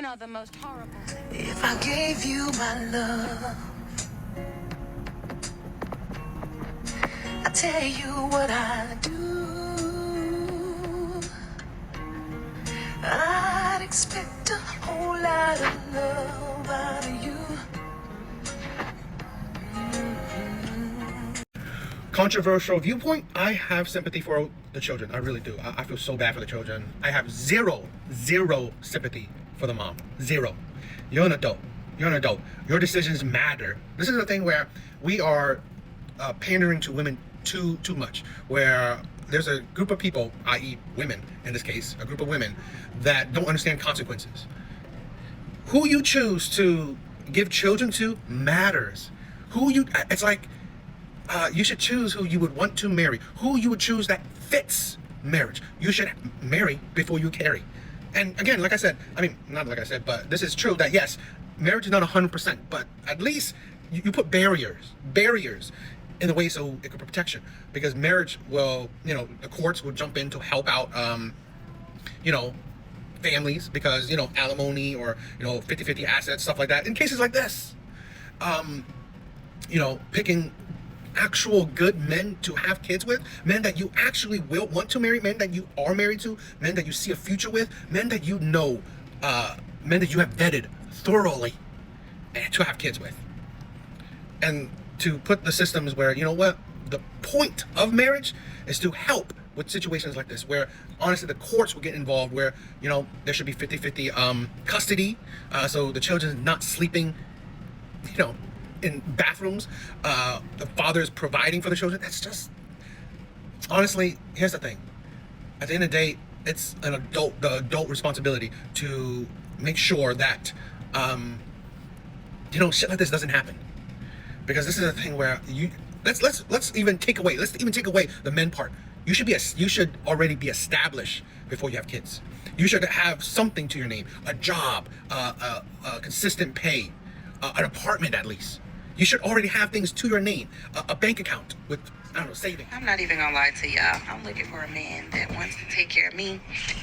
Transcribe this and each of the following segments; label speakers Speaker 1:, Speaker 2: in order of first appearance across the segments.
Speaker 1: Are the most horrible.
Speaker 2: If I gave you my love, I tell you what I do. I'd expect a whole lot of love out of you.
Speaker 3: Controversial viewpoint, I have sympathy for the children. I really do. I feel so bad for the children. I have zero sympathy for the mom. Zero. You're an adult. You're an adult. Your decisions matter. This is the thing where we are pandering to women too much, where there's a group of people, i.e. women in this case, a group of women that don't understand consequences. Who you choose to give children to matters. It's like, you should choose who you would want to marry, who you would choose that fits marriage. You should marry before you carry. And again, like I said, not like I said, but this is true that yes, marriage is not 100%, but at least you put barriers in the way so it could protect you. Because marriage will, the courts will jump in to help out, families, because, alimony or, 50-50 assets, stuff like that, in cases like this. Picking actual good men to have kids with, men that you actually will want to marry, men that you are married to, men that you see a future with, men that men that you have vetted thoroughly to have kids with. And to put the systems where, the point of marriage is to help with situations like this, where honestly the courts will get involved, where, there should be 50-50 custody, so the children not sleeping, in bathrooms, the father's providing for the children. That's just, honestly, here's the thing. At the end of the day, it's the adult responsibility to make sure that, shit like this doesn't happen. Because this is a thing where let's even take away the men part. You should already be established before you have kids. You should have something to your name, a job, a consistent pay, an apartment at least. You should already have things to your name, a bank account with, savings.
Speaker 4: I'm not even gonna lie to y'all. I'm looking for a man that wants to take care of me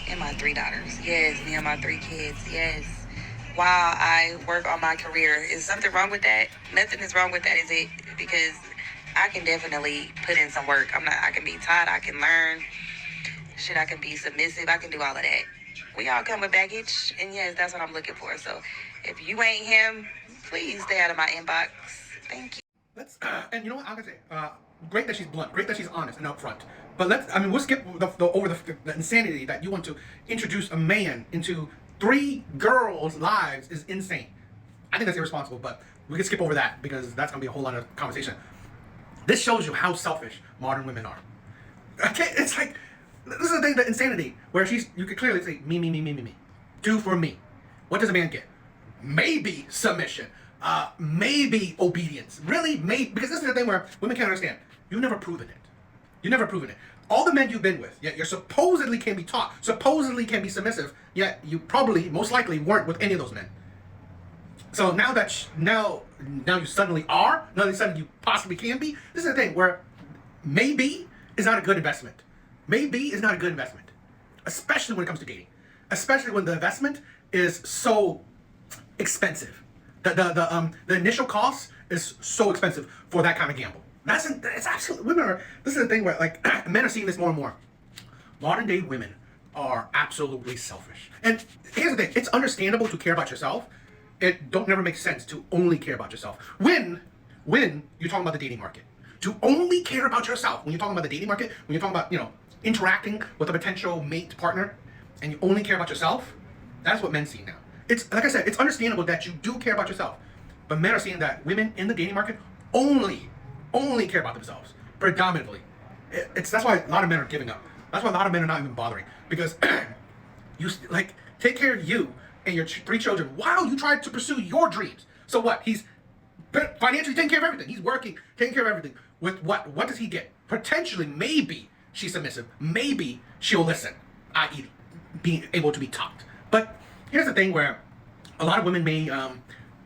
Speaker 4: and my 3 daughters. Yes, me and my 3 kids. Yes. While I work on my career. Is something wrong with that? Nothing is wrong with that, is it? Because I can definitely put in some work. I can be taught, I can learn. I can be submissive. I can do all of that. We all come with baggage, and yes, that's what I'm looking for. So if you ain't him, please stay out of my inbox. Thank you.
Speaker 3: And you know what I'm gonna say? Great that she's blunt. Great that she's honest and upfront. But we'll skip over the insanity that you want to introduce a man into 3 girls' lives is insane. I think that's irresponsible, but we can skip over that because that's gonna be a whole lot of conversation. This shows you how selfish modern women are. Okay, it's like, this is the thing, the insanity, where you could clearly say, me. Do for me. What does a man get? Maybe submission. Maybe obedience. Really? Maybe. Because this is the thing where women can't understand. You've never proven it. All the men you've been with, yet you supposedly can be taught, supposedly can be submissive, yet you probably, most likely, weren't with any of those men. So now you suddenly are, now that suddenly you possibly can be, this is the thing where maybe is not a good investment. Maybe is not a good investment. Especially when it comes to dating. Especially when the investment is so expensive. The initial cost is so expensive for that kind of gamble. It's absolutely, this is the thing where, like, men are seeing this more and more. Modern day women are absolutely selfish. And here's the thing, it's understandable to care about yourself. It don't never make sense to only care about yourself. When you're talking about the dating market. To only care about yourself, when you're talking about the dating market, when you're talking about, interacting with a potential mate partner, and you only care about yourself, that's what men see now. It's, like I said, it's understandable that you do care about yourself. But men are seeing that women in the dating market only care about themselves, predominantly. That's why a lot of men are giving up. That's why a lot of men are not even bothering. Because take care of you and your 3 children while you try to pursue your dreams. So what? He's financially taking care of everything. He's working, taking care of everything. With what? What does he get? Potentially, maybe she's submissive. Maybe she'll listen, i.e. being able to be taught. But here's the thing where a lot of women may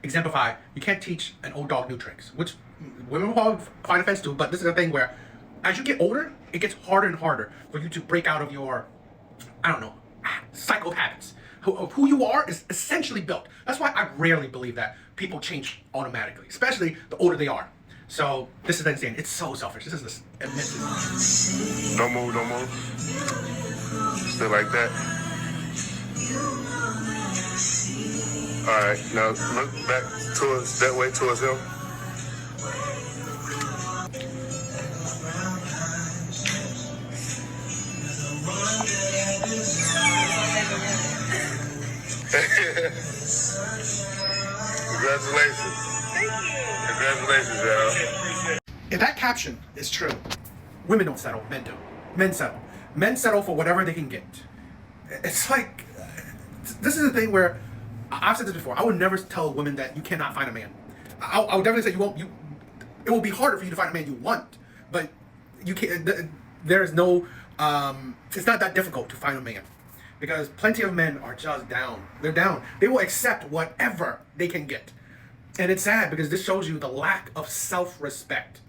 Speaker 3: exemplify, you can't teach an old dog new tricks, which women will find offense to, but this is the thing where as you get older, it gets harder and harder for you to break out of your, cycle of habits. of who you are is essentially built. That's why I rarely believe that people change automatically, especially the older they are. So this is insane. It's so selfish. This is this immensely.
Speaker 1: Don't move, don't move. Still like that. All right, now look back towards that way, towards him. Congratulations. Congratulations, y'all.
Speaker 3: If that caption is true, women don't settle, men do. Men settle. Men settle for whatever they can get. It's like, this is the thing where, I've said this before, I would never tell a woman that you cannot find a man. I would definitely say it will be harder for you to find a man you want, but you can't, there is no, it's not that difficult to find a man. Because plenty of men are just down. They're down. They will accept whatever they can get. And it's sad because this shows you the lack of self-respect.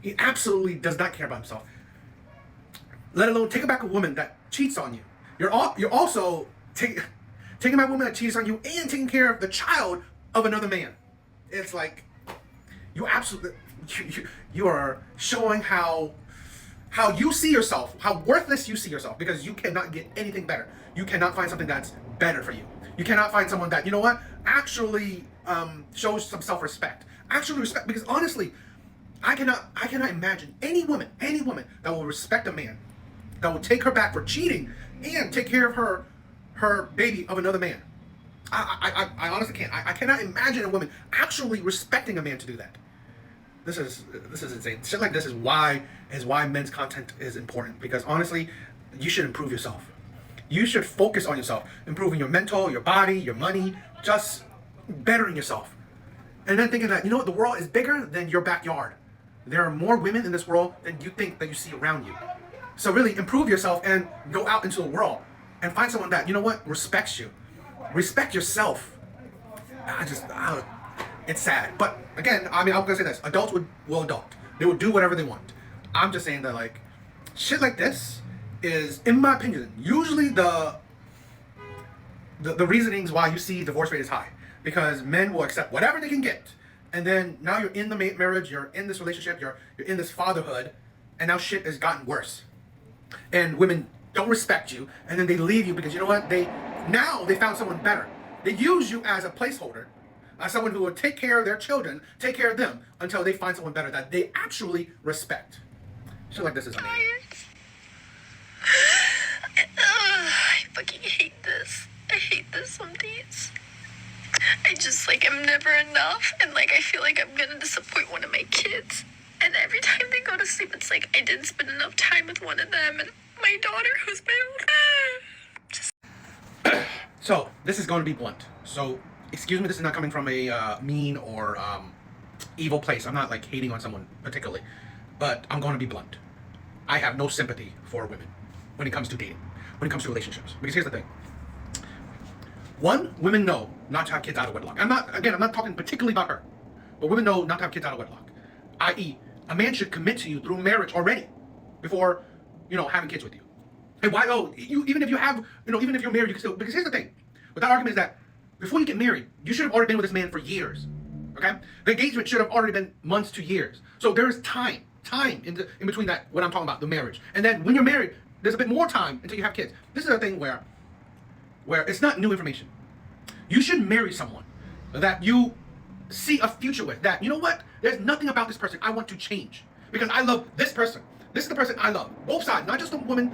Speaker 3: He absolutely does not care about himself. Let alone taking back a woman that cheats on you. You're also taking back a woman that cheats on you and taking care of the child of another man. It's like, you absolutely, you are showing how you see yourself, how worthless you see yourself, because you cannot get anything better. You cannot find something that's better for you. You cannot find someone that, you know what, actually shows some self-respect. Actually respect, because honestly, I cannot imagine any woman that will respect a man, that will take her back for cheating and take care of her baby of another man. I honestly can't. I cannot imagine a woman actually respecting a man to do that. This is insane. Shit like this is why men's content is important, because honestly, you should improve yourself. You should focus on yourself, improving your mental, your body, your money, just bettering yourself. And then thinking that, you know what, the world is bigger than your backyard. There are more women in this world than you think that you see around you. So really improve yourself and go out into the world and find someone that, you know what, respects you. Respect yourself. It's sad. But again, I mean, I'm gonna say this. Adults will adult. They will do whatever they want. I'm just saying that, like, shit like this is, in my opinion, usually the reasonings why you see divorce rate is high. Because men will accept whatever they can get. And then now you're in the marriage, you're in this relationship, you're in this fatherhood, and now shit has gotten worse. And women don't respect you, and then they leave you because, you know what, they found someone better. They use you as a placeholder, as someone who will take care of their children, take care of them, until they find someone better that they actually respect. Shit like this is amazing.
Speaker 5: I fucking hate this. I hate this some days. I just, like, I'm never enough, and, like, I feel like I'm gonna disappoint one of my kids. And every time they go to sleep, it's like I didn't spend enough time with one of them, and my daughter, who's my own.
Speaker 3: So, this is going to be blunt. So, excuse me, this is not coming from a mean or evil place. I'm not, like, hating on someone particularly. But I'm going to be blunt. I have no sympathy for women when it comes to dating, when it comes to relationships. Because here's the thing. One, women know not to have kids out of wedlock. I'm not talking particularly about her. But women know not to have kids out of wedlock. I.e., a man should commit to you through marriage already before, you know, having kids with you. And why, even if you have, you know, even if you're married, you can still, because here's the thing. But that argument is that before you get married, you should have already been with this man for years. Okay? The engagement should have already been months to years. So there is time in between that, what I'm talking about, the marriage. And then when you're married, there's a bit more time until you have kids. This is a thing where it's not new information. You should marry someone that you see a future with, that, you know what, there's nothing about this person I want to change, because I love this person. This is the person I love. Both sides, not just the woman,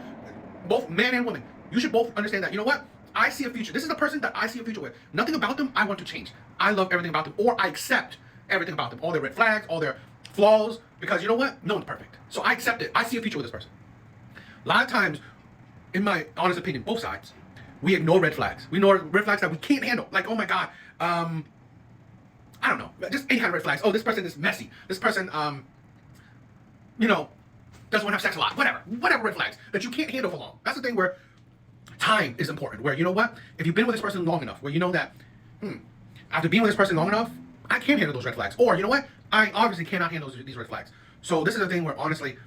Speaker 3: both man and woman. You should both understand that, you know what, I see a future. This is the person that I see a future with. Nothing about them I want to change. I love everything about them, or I accept everything about them, all their red flags, all their flaws, because you know what, no one's perfect. So I accept it. I see a future with this person. A lot of times, in my honest opinion, both sides, we ignore red flags. We ignore red flags that we can't handle. Like, oh my God, I don't know, just any kind of red flags. Oh, this person is messy. This person, you know, doesn't want to have sex a lot. Whatever red flags that you can't handle for long. That's the thing where time is important. Where, you know what, if you've been with this person long enough, where you know that, after being with this person long enough, I can't handle those red flags. Or, you know what, I obviously cannot handle these red flags. So this is the thing where, honestly,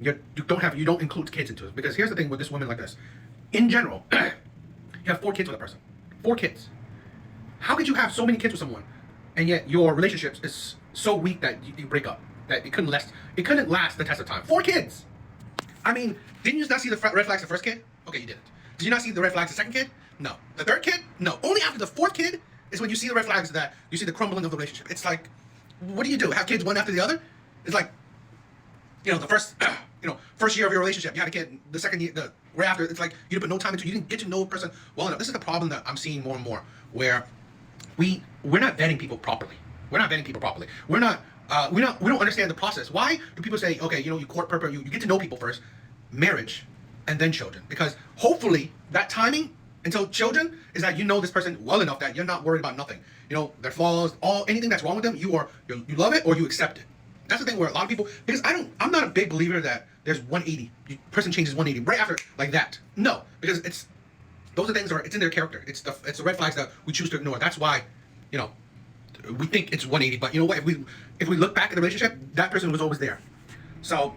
Speaker 3: you don't include kids into it. Because here's the thing with this woman like this. In general, you have 4 kids with a person. 4 kids. How could you have so many kids with someone, and yet your relationship is so weak that you break up? That it couldn't last. It couldn't last the test of time. 4 kids. I mean, didn't you not see the red flags the first kid? Okay, you didn't. Did you not see the red flags the second kid? No. The third kid? No. Only after the 4th kid is when you see the red flags that you see the crumbling of the relationship. It's like, what do you do? Have kids one after the other? It's like, the first, first year of your relationship, you had a kid. The second year, right after, it's like you put no time into. You didn't get to know a person well enough. This is the problem that I'm seeing more and more, where we're not vetting people properly. We're not vetting people properly. We don't understand the process. Why do people say, okay, you court purpose, you get to know people first, marriage, and then children? Because hopefully that timing until children is that you know this person well enough that you're not worried about nothing. Their flaws, anything that's wrong with them, you love it or you accept it. That's the thing where a lot of people, because I'm not a big believer that there's 180. Person changes 180 right after like that. No, because those are things it's in their character. It's the red flags that we choose to ignore. That's why, we think it's 180. But you know what? If we look back at the relationship, that person was always there. So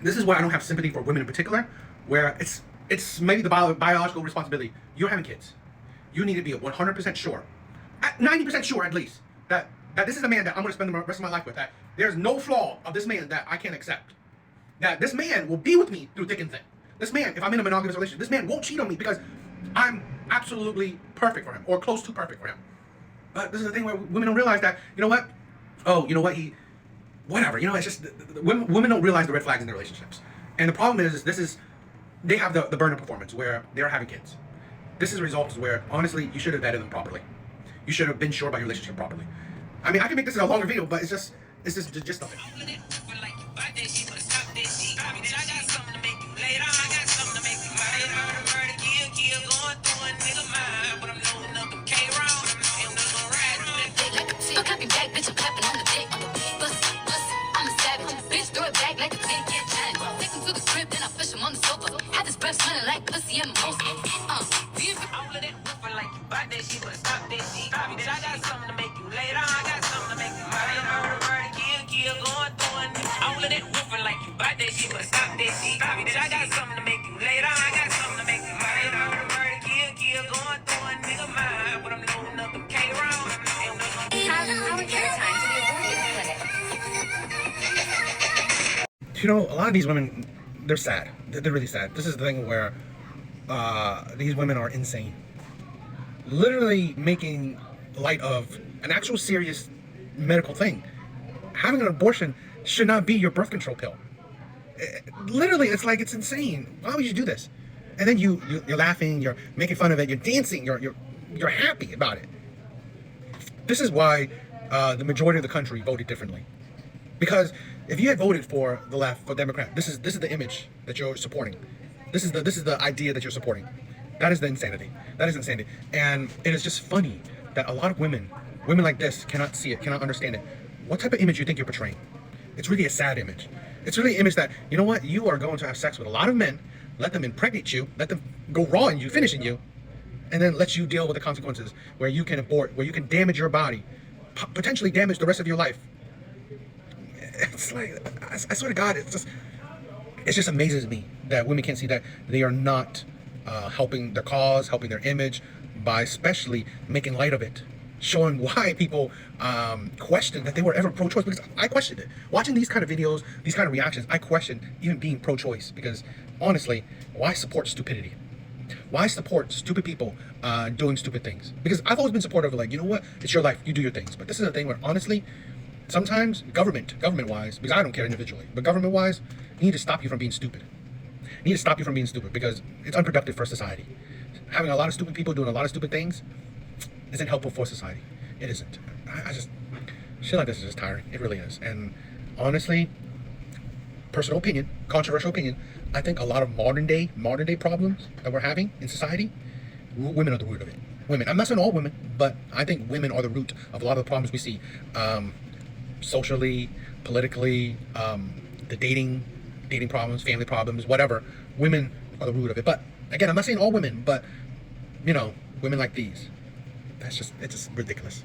Speaker 3: this is why I don't have sympathy for women in particular, where it's maybe the biological responsibility. You're having kids. You need to be 100% sure, 90% sure at least, that this is a man that I'm going to spend the rest of my life with. That there's no flaw of this man that I can't accept. That this man will be with me through thick and thin. This man, if I'm in a monogamous relationship, this man won't cheat on me because I'm absolutely perfect for him or close to perfect for him. But this is the thing where women don't realize that, oh, whatever. It's just, women don't realize the red flags in their relationships. And the problem is, they have the burner performance where they're having kids. This is a result where, honestly, you should have vetted them properly. You should have been sure about your relationship properly. I mean, I can make this a longer video, but it's just nothing. A lot of these women, they're sad. They're really sad. This is the thing where these women are insane. Literally making light of an actual serious medical thing. Having an abortion should not be your birth control pill. Literally, it's insane. Why would you do this? And then you're laughing, you're making fun of it, you're dancing, you're happy about it. This is why the majority of the country voted differently. Because if you had voted for the left, for Democrat, this is the image that you're supporting. This is the idea that you're supporting. That is the insanity. That is insanity. And it is just funny that a lot of women like this cannot see it, cannot understand it. What type of image you think you're portraying? It's really a sad image. It's really an image that, you are going to have sex with a lot of men, let them impregnate you, let them go raw in you, finish in you, and then let you deal with the consequences where you can abort, where you can damage your body, potentially damage the rest of your life. It's like, I swear to God, it just amazes me that women can't see that they are not helping their cause, helping their image, by especially making light of it, showing why people question that they were ever pro-choice, because I questioned it. Watching these kind of videos, these kind of reactions, I questioned even being pro-choice, because honestly, why support stupidity? Why support stupid people doing stupid things? Because I've always been supportive of, it's your life, you do your things. But this is a thing where, honestly, sometimes government-wise, because I don't care individually, but government-wise, need to stop you from being stupid. Need to stop you from being stupid, because it's unproductive for society. Having a lot of stupid people doing a lot of stupid things isn't helpful for society. It isn't. I just, shit like this is just tiring. It really is. And honestly, personal opinion, controversial opinion, I think a lot of modern day problems that we're having in society, women are the root of it. Women. I'm not saying all women, but I think women are the root of a lot of the problems we see. Socially, politically, the dating problems, family problems, whatever. Women are the root of it. But again, I'm not saying all women, but women like these. It's just ridiculous.